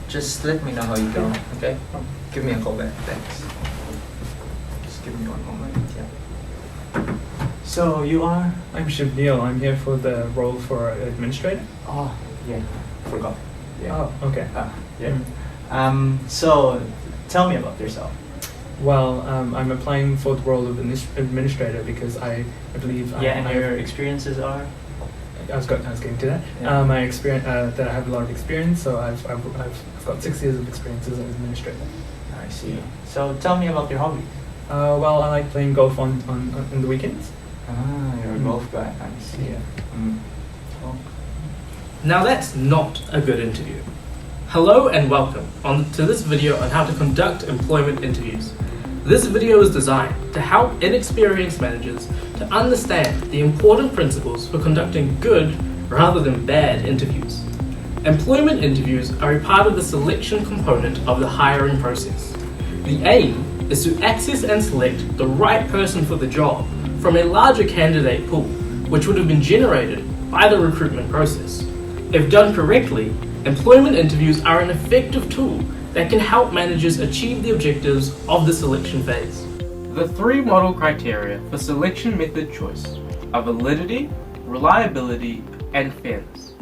just let me know how you go, okay? Give me a call back, thanks. Just give me one moment, yeah. So you are? I'm Shivnil. I'm here for the role for administrator. Oh, yeah, forgot. Yeah. Oh, okay. Yeah. So tell me about yourself. Well, I'm applying for the role of administrator because I believe. And your experiences are? I was getting to that. Yeah. My experience that I have a lot of experience, so I've got 6 years of experience as an administrator. I see. So tell me about your hobbies. Well, I like playing golf on the weekends. Ah, you're a golf guy. I see. Yeah. Oh. Now that's not a good interview. Hello and welcome to this video on how to conduct employment interviews. This video is designed to help inexperienced managers to understand the important principles for conducting good rather than bad interviews. Employment interviews are a part of the selection component of the hiring process. The aim is to access and select the right person for the job from a larger candidate pool, which would have been generated by the recruitment process. If done correctly, employment interviews are an effective tool that can help managers achieve the objectives of the selection phase. The 3 model criteria for selection method choice are validity, reliability, and fairness.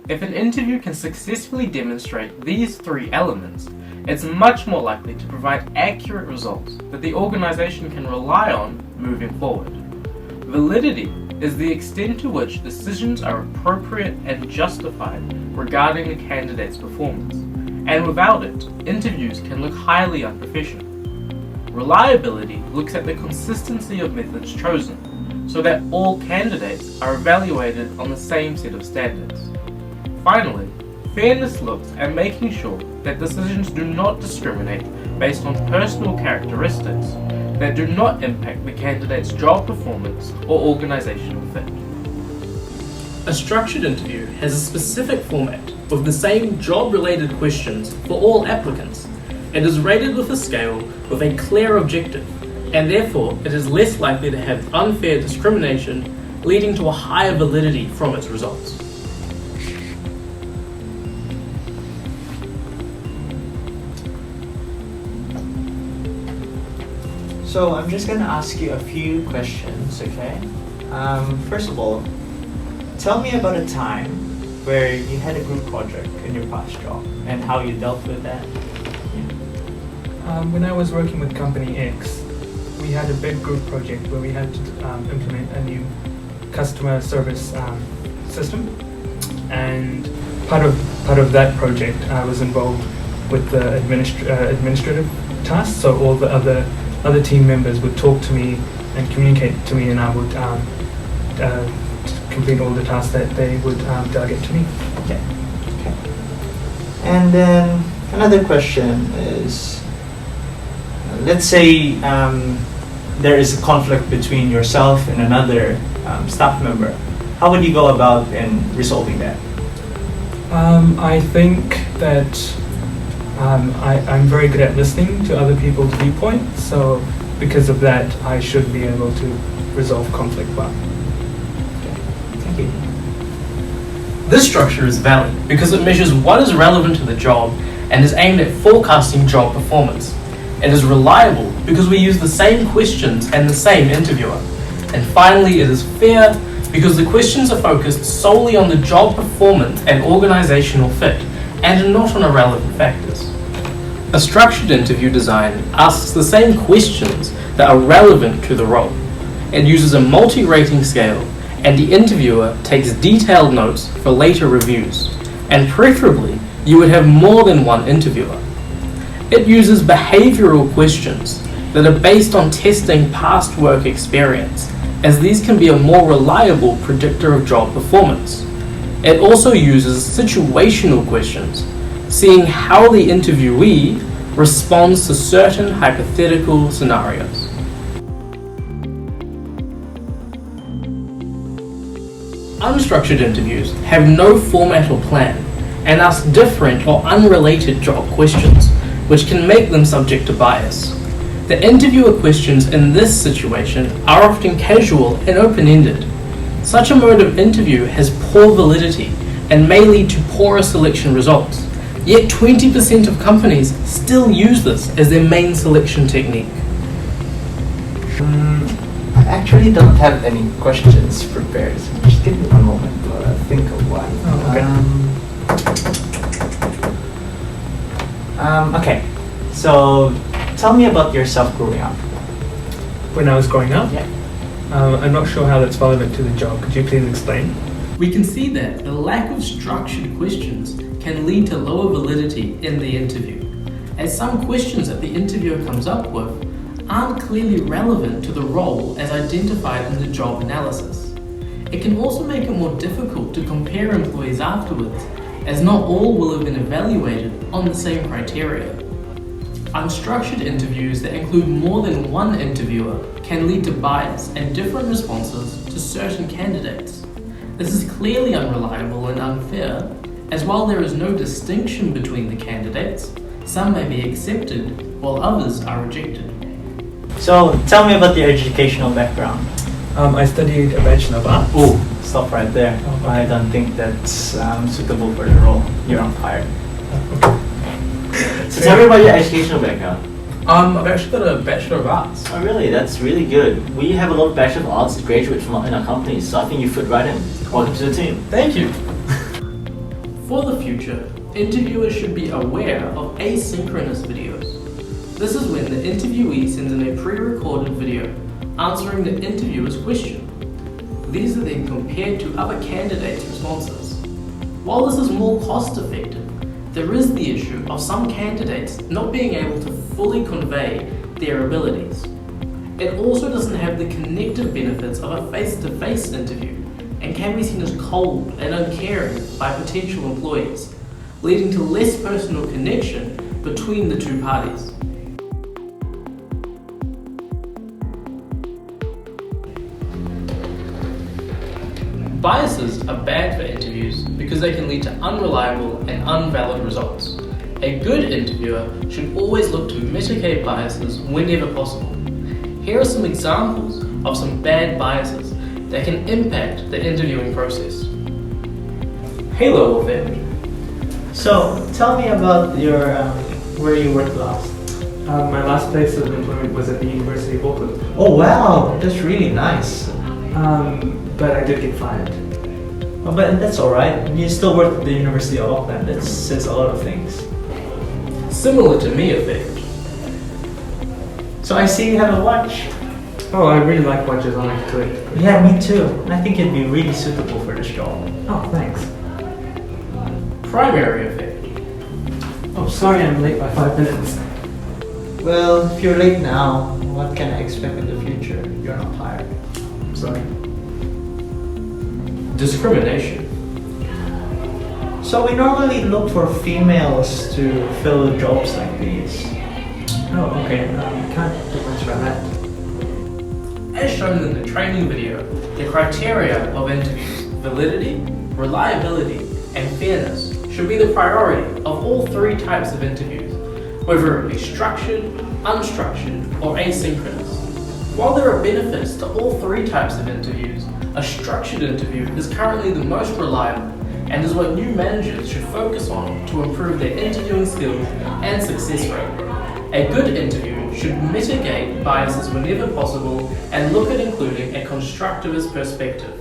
If an interview can successfully demonstrate these 3 elements, it's much more likely to provide accurate results that the organization can rely on moving forward. Validity is the extent to which decisions are appropriate and justified regarding the candidate's performance, and without it, interviews can look highly unprofessional. Reliability looks at the consistency of methods chosen, so that all candidates are evaluated on the same set of standards. Finally, fairness looks at making sure that decisions do not discriminate based on personal characteristics that do not impact the candidate's job performance or organizational fit. A structured interview has a specific format with the same job-related questions for all applicants. It is rated with a scale with a clear objective, and therefore it is less likely to have unfair discrimination, leading to a higher validity from its results. So I'm just gonna ask you a few questions, okay? First of all, tell me about a time where you had a group project in your past job and how you dealt with that. When I was working with Company X, we had a big group project where we had to implement a new customer service system, and part of that project I was involved with the administrative tasks. So all the other team members would talk to me and communicate to me, and I would complete all the tasks that they would delegate to me. Okay. And then another question is, let's say there is a conflict between yourself and another staff member. How would you go about in resolving that? I think that I'm very good at listening to other people's viewpoints, so because of that, I should be able to resolve conflict well. Okay. Thank you. This structure is valid because it measures what is relevant to the job and is aimed at forecasting job performance. It is reliable because we use the same questions and the same interviewer. And finally, it is fair because the questions are focused solely on the job performance and organizational fit, and not on irrelevant factors. A structured interview design asks the same questions that are relevant to the role. It uses a multi-rating scale, and the interviewer takes detailed notes for later reviews, and preferably you would have more than one interviewer. It uses behavioral questions that are based on testing past work experience, as these can be a more reliable predictor of job performance. It also uses situational questions, seeing how the interviewee responds to certain hypothetical scenarios. Unstructured interviews have no format or plan and ask different or unrelated job questions, which can make them subject to bias. The interviewer questions in this situation are often casual and open-ended. Such a mode of interview has poor validity and may lead to poorer selection results Yet 20% of companies still use this as their main selection technique. I actually don't have any questions prepared. So just give me one moment while I think of one. Okay, so tell me about yourself growing up. When I was growing up, Yeah. I'm not sure how that's relevant to the job. Could you please explain? We can see that the lack of structured questions can lead to lower validity in the interview, as some questions that the interviewer comes up with aren't clearly relevant to the role as identified in the job analysis. It can also make it more difficult to compare employees afterwards, as not all will have been evaluated on the same criteria. Unstructured interviews that include more than one interviewer can lead to bias and different responses to certain candidates. This is clearly unreliable and unfair, as while there is no distinction between the candidates, some may be accepted while others are rejected. So tell me about your educational background. I studied a Bachelor of Arts. Oh, stop right there. Oh, okay. I don't think that's suitable for the role. You're on fire. So tell me about your educational background. I've actually got a Bachelor of Arts. Oh really? That's really good. We have a lot of Bachelor of Arts graduates from in our company, so I think you fit right in. Welcome to the team. Thank you. For the future, interviewers should be aware of asynchronous videos. This is when the interviewee sends in a pre-recorded video answering the interviewer's question. These are then compared to other candidates' responses. While this is more cost-effective, there is the issue of some candidates not being able to fully convey their abilities. It also doesn't have the connective benefits of a face-to-face interview and can be seen as cold and uncaring by potential employees, leading to less personal connection between the two parties. Biases are bad for interviews because they can lead to unreliable and unvalid results. A good interviewer should always look to mitigate biases whenever possible. Here are some examples of some bad biases that can impact the interviewing process. Halo effect. So tell me about your where you worked last. My last place of employment was at the University of Auckland. Oh wow, that's really nice. But I did get fired. Oh, but that's alright. You still work at the University of Auckland. That says a lot of things. Similar to me effect. So I see you have a watch. Oh, I really like watches. I like to collect. Yeah, me too. I think you'd be really suitable for this job. Oh, thanks. Primary effect. Oh, sorry I'm late by 5 minutes. Well, if you're late now, what can I expect in the future? You're not hired. I'm sorry. Discrimination. So we normally look for females to fill jobs like these. Oh, okay. Can't do much about that. As shown in the training video, the criteria of interviews, validity, reliability, and fairness should be the priority of all three types of interviews, whether it be structured, unstructured, or asynchronous. While there are benefits to all three types of interviews, a structured interview is currently the most reliable and is what new managers should focus on to improve their interviewing skills and success rate. A good interview should mitigate biases whenever possible and look at including a constructivist perspective.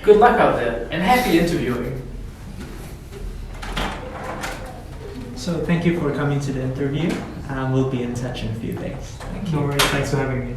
Good luck out there and happy interviewing. So thank you for coming to the interview. We'll be in touch in a few days. Thank you. No worries. Thanks for having me.